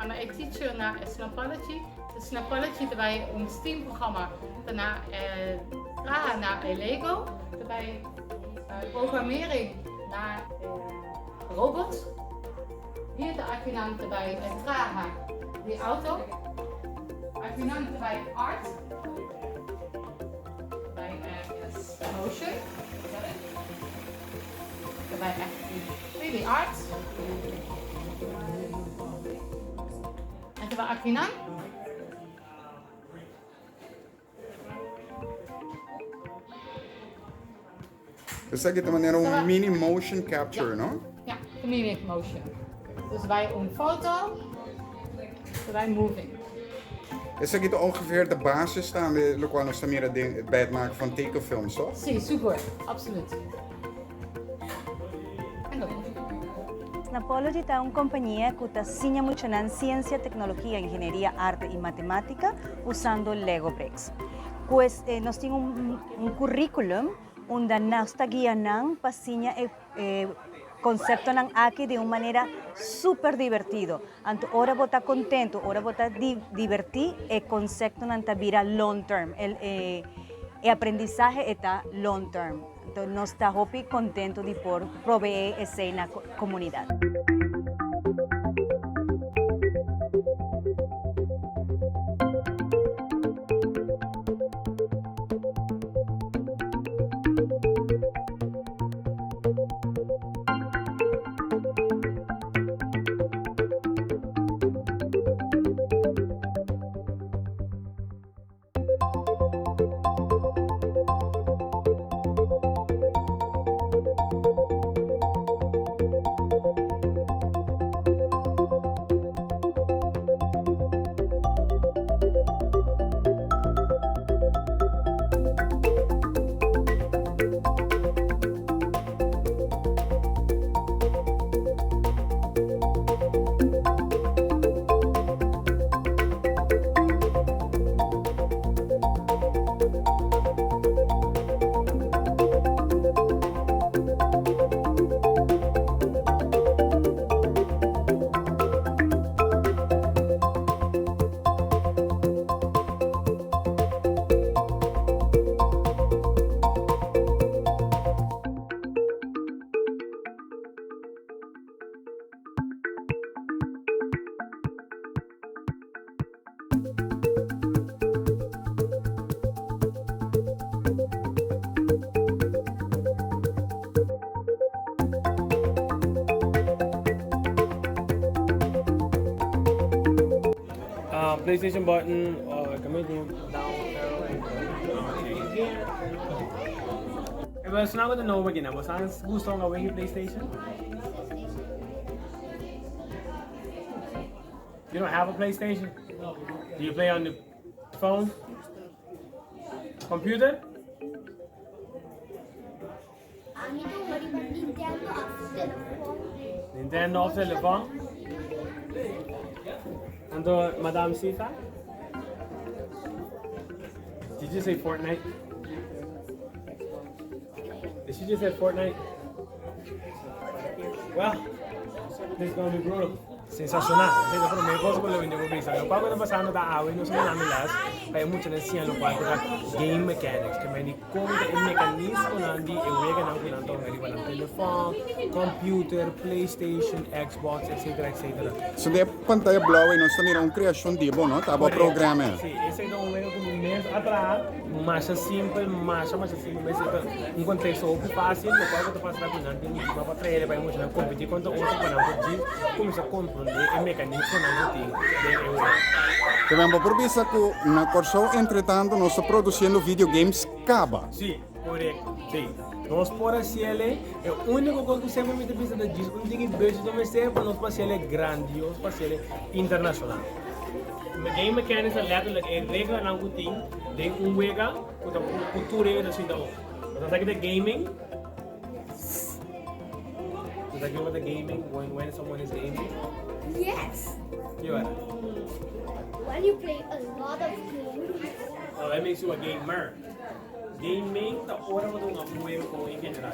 Maar ik teach na Snapology. De Snapology daarbij een STEAM-programma daarna naar Lego. Daarbij programmering naar robots. Hier de aktividatnan daarbij die auto. Aktividatnan daarbij art. Daarbij motion. Daarbij 3D art. En daarbij aktividatnan. Essa aqui também era um mini motion capture, não? Ja, een mini motion. Dus bij een foto, bij moving. Essa aqui é ongeveer de basis staan we quando nós também bij het maken van tekenfilms, toch? Sim, super, absoluut. Snapology é uma companhia que está Muchanan ciência, tecnologia, engenharia, arte e matemática usando Lego bricks. Pues nós temos currículum onde nós está guiando para concepto nan aqui de uma maneira super divertido. Então, ora bota contento, ora bota divertir, e concepto nan tá vira long term. O aprendizagem está long term. Então, nós está contento de por proveer essa na comunidade. PlayStation button, gamitin down arrow. Okay. Well, so now to know again. Was ang gusto nga way PlayStation? You don't have a PlayStation? Do you play on the phone? Computer? Nintendo of telephone? And Madame Sita? Did you say Fortnite? Did she just say Fortnite? Well, this is gonna be brutal. sensacional. Esa es la cosa que lo venimos pensando. Lo que está pasando da hoy no son las milas, hay mucho de cien lo cual es game mechanics, que me di como el mecanismo nandi e wega na kunan to ngari walang telephone, computer, PlayStation, Xbox, etc. etc. So de pantalla blauw en ons mira un creación de no, tabo programa. Sí, ese es un juego como un mes atrás, más simple, más simple, mas um contexto muito fácil, lo cual você passa para o time para trazer para emocionar competir contra outro para não começar a compreender o mecanismo não tem. Também por isso que na corso entretanto nós estamos produzindo videogames caba. Sim, correto. Sim. Nós por assim é o único coisa que sempre me pensa da disso, um dia que beijo do mestre, nós para assim é grandioso, para assim internacional. Game mechanics é letterlijk een regel aan goed ding. Denk wega, com cultura dat zien daar ook. Dat is de gaming. Does that give what the gaming when someone is gaming? Yes. You are. When you play a lot of games. Oh, that makes you a gamer. Gaming, the order mo itong amuwi ko in general.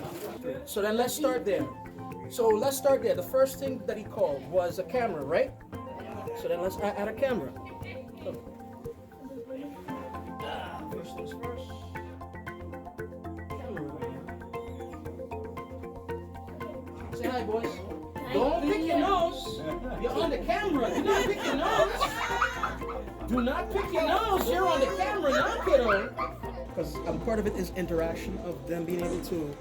So then let's start there. The first thing that he called was a camera, right? So then let's add a camera. First things first. Say hi, boys. Don't pick your nose. You're on the camera. Do not pick your nose. Do not pick your nose. You're on the camera, not kiddo. Because part of it is interaction of them being able to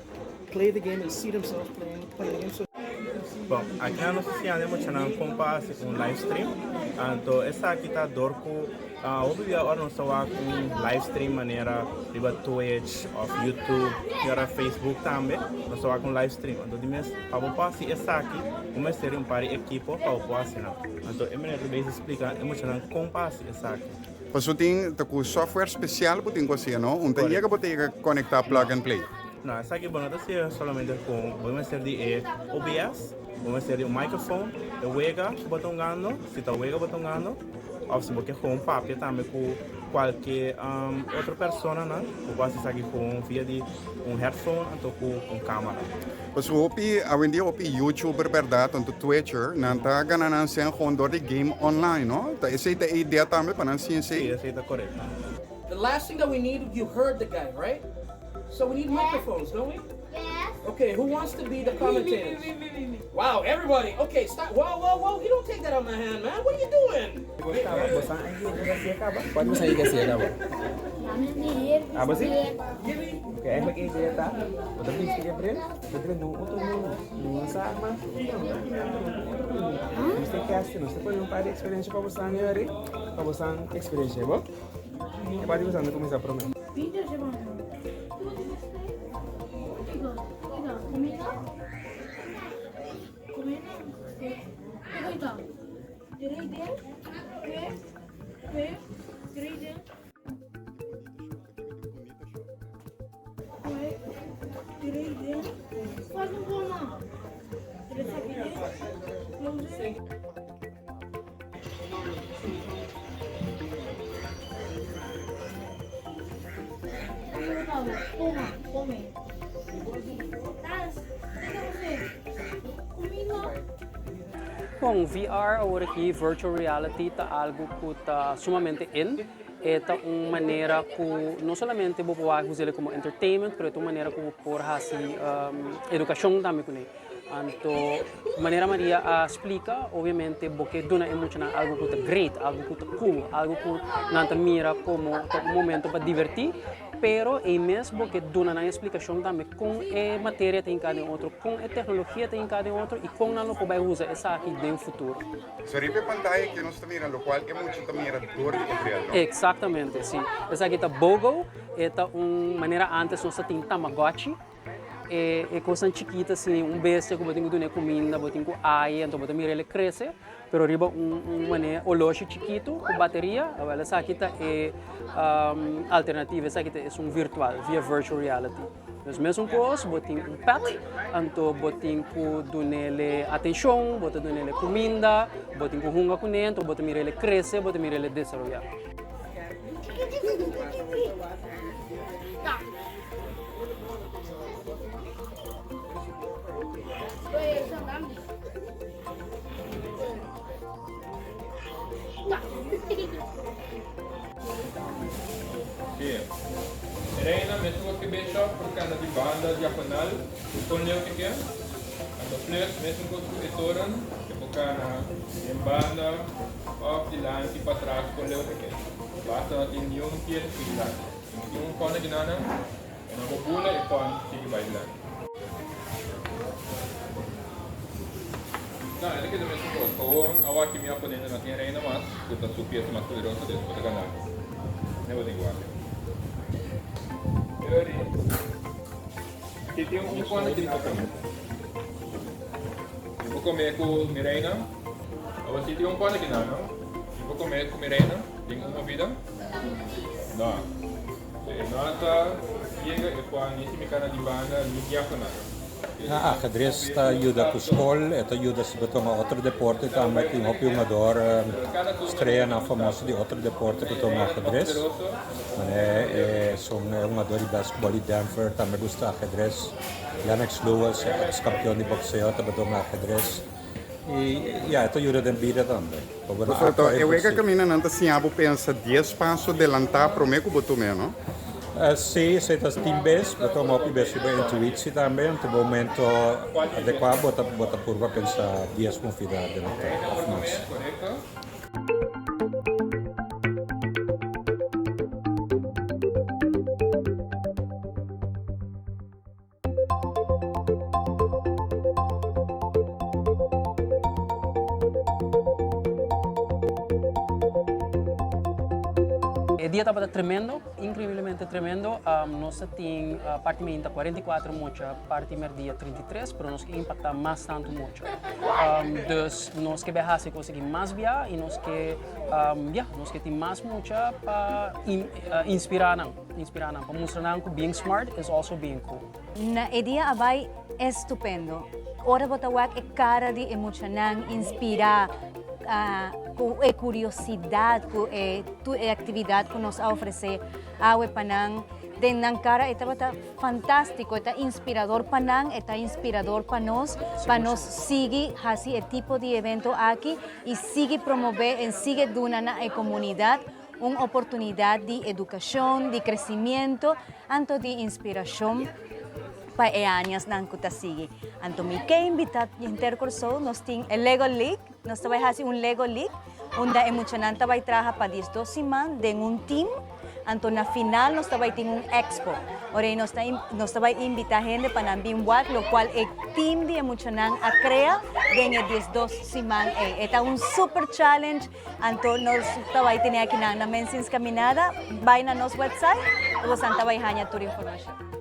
play the game and see themselves playing the game. So bom, aqui na nossa cidade Muchanan compara-se com live stream. Então, essa aqui está dorco. Hoje agora nós estamos com live stream maneira de Twitch, of YouTube, e agora Facebook também. Nós estamos com live stream. Então, de mês, para o passe essa aqui, uma série um par de equipo para o passe não. Então, é melhor que explicar Muchanan compara-se essa aqui. Mas você tem software especial para tem coisa, não? Onde chega para conectar plug and play. Não, essa aqui não é somente com uma série de OBS, uma série de microfone, o wega botão ganho, se está o wega botão ganho, ou se você com papel também com qualquer outra pessoa, né? Ou pode ser aqui com via de headphone ou com câmera. Mas hoje em dia o YouTuber verdade, o Twitter, não está ganhando sem condor de game online, não? Essa é a ideia também para não se Sim, essa é correta. the last thing that we need, you heard the guy, right? So we need microphones, don't we? Yes. Okay, who wants to be the commentators? Me. Wow, everybody. Okay, stop. Whoa. You don't take that out of my hand, man. What are you doing? Pode você ir que ba? Ah, você? Gibby? Okay, ay mag-i-idea ta. Pwede din sige, Bren. Pwede nung uto nung sama. Mr. Cassie, no? Sa yung pari experience pa sa nangyari? Pabusang experience ba? Pwede mo sa começar a prometer. Bom, VR agora aqui, virtual reality, tá algo que está sumamente in. É uma maneira que não somente vou poder usar como entertainment, mas é uma maneira que vou poder fazer educação também com ele. Então, maneira Maria explica, obviamente, porque dona emocional algo que é great, algo que é cool, algo que não mira como um momento para divertir. Pero é mesmo que dona na explicação também com a matéria tem cada outro, com a tecnologia tem cada outro e com não vai usar essa aqui no futuro. So ripe pantalla que nós estamos mirando, qual é muito mirador de material. Exatamente, sim. Essa aqui tá Bogo, é uma maneira antes nós tínhamos Tamagotchi. É coisa chiquita assim, bestia que botinho dune comida, botinho com aia, então botinho ele cresce, pero riba maneira oloche chiquito com bateria, agora essa aqui tá alternativa, essa aqui é virtual, via virtual reality. Mas mesmo coisa, botinho pet, então botinho dune ele atenção, botinho dune ele comida, botinho hunga com ele, então botinho ele cresce, botinho ele desenvolver. Sim. Reina mesmo que beijo por causa de banda diagonal, escolheu o que é? Então, plus mesmo que o etoran, que por causa em banda, off de lance para trás, escolheu o que é? Basta não ter nenhum pie de fila. Nenhum cone de nada, e não pula e cone sigue bailando. Não, ele que é a mesma coisa. Como a que minha oponente não tem reina mais, que está sua peça mais poderosa desse para ganhar. Não vou igual. Aqui tem um cone aqui no caminho. Eu vou comer com Mirena. Você tem um cone aqui, não? Eu vou comer com Mirena. Tem uma vida? Não. Nota, chega e põe nesse mecânico de banda, não diagonal. Ajedrez ajuda com escola, ajuda se botar outro deporte também, que um jogador estreia na famosa de outro deporte que toma ajedrez. Sou um jogador de basquetebol de Denver, também gosta de ajedrez. Lennox Lewis, ex-campeão de boxeo, também toma ajedrez. E isso ajuda a vida também. Então, eu vejo que a caminhada assim, a pensa 10 passos adelantar para o meu cubo não? Sim, se das timbes, betul mau besi intuisi também, no momento adequado, bota curva pensar 10 confidados de nós. O dia estava tremendo, incrivelmente tremendo. Nós tínhamos parte 44 mucha, parte dia 33, mas nós que impacta mais tanto mucha. Então, nós que viajar conseguir mais via e nós que tem mais mucha para inspirar, para mostrar que being smart is also being cool. Na dia vai estupendo. Ora botawak é cara de Muchanan inspirar. Com a curiosidade, com a atividade que nos oferece a Panang, den cara estava fantástico, está inspirador Panang, está inspirador para nós seguir assim esse tipo de evento aqui e seguir promover e seguir dando a comunidade uma oportunidade de educação, de crescimento, tanto de inspiração para anos nang kuta sige. Anto mi que invitar intercurso nos ting el Lego League, nos tabay hasi un Lego League, onde Muchanan tabay traja pa 10 siman de un team, anto na final nos tabay ting un expo. Ora nos tabay invitar gente para nambing wak, lo cual el team de Muchanan a crea den el 10 siman. Eta un super challenge, anto nos tabay tenía que na Mensing Caminada, vai na nos website, o tabay hanya tur information.